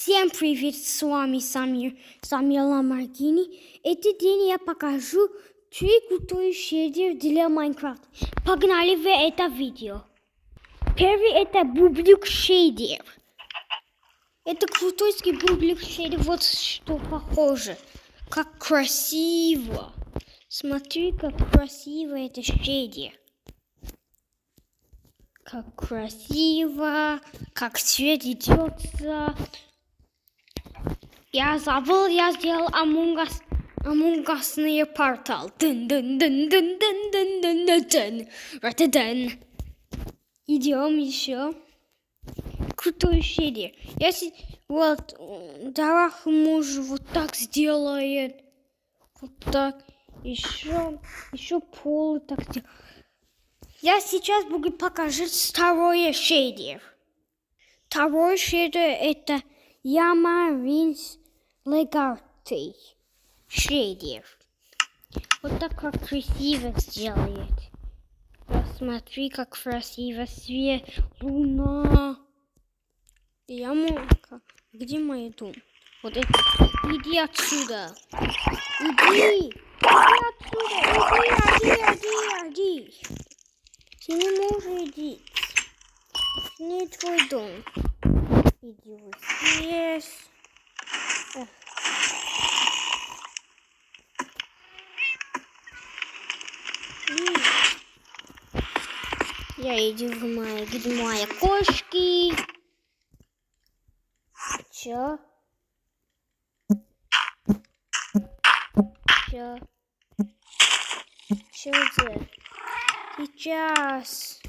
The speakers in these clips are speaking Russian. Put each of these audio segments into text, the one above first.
Всем привет, с вами Самир Ламборгини. Этот день я покажу 3 крутые шейдеры для Майнкрафта. Погнали в это видео. Первый это бублик шейдер. Это крутой бублик шейдер, вот что похоже. Как красиво. Смотри, как красиво это шейдер. Как красиво, как свет идется. Я забыл, я сделал амунгасный портал. Идем еще. Крутой шейдер. Если вот Дарах муж вот так сделает. Вот так. Еще пол так сделает. Я сейчас буду показать второй шейдер. Второй шейдер это Ямаринс Легартый шейдер. Вот так как красиво сделает. Посмотри, как красиво свет, луна. Где мой дом? Вот это. Иди отсюда. Иди отсюда. Иди. Ты не можешь идти. Не твой дом. Иди вот здесь. Я иду где мои кошки. Чё это? Сейчас.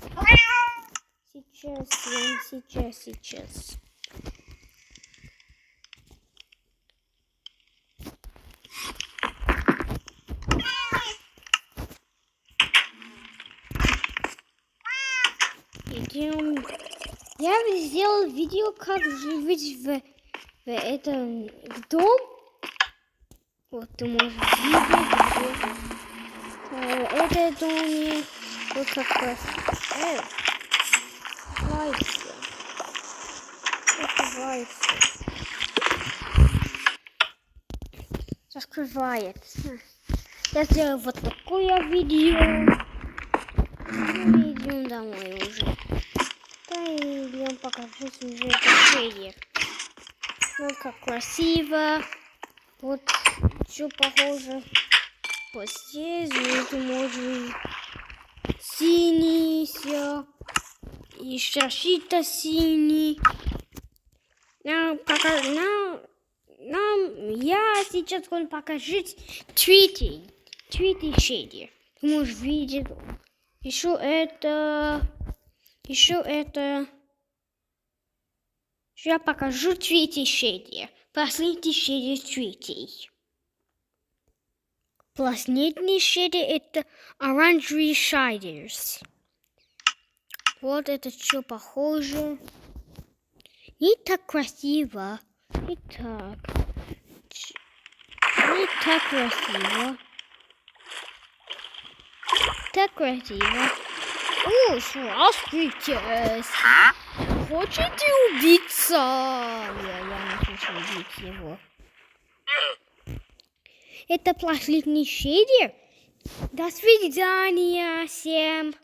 Идем. Я сделал видео, как жить в этом дом. Вот ты можешь видеть, это домик. Вот как раз. Раскрывается. Я сделал вот такое видео. Мы идем домой уже. Да и идем покажу уже этот шейдер. Вот как красиво. Вот все похоже. Вот здесь это может синий все. И защита синий. Я сейчас хочу показать третий шейдер. Ты можешь видеть. Еще это. Я покажу третий шейдер. Последний шейдер третий. Последний шейдер это оранжевый шейдерс. Вот это что похоже. Не так красиво. Не так красиво. Так красиво. О, здравствуйте. Хочете убиться? Я не хочу убить его. Это последний шейдер. До свидания всем.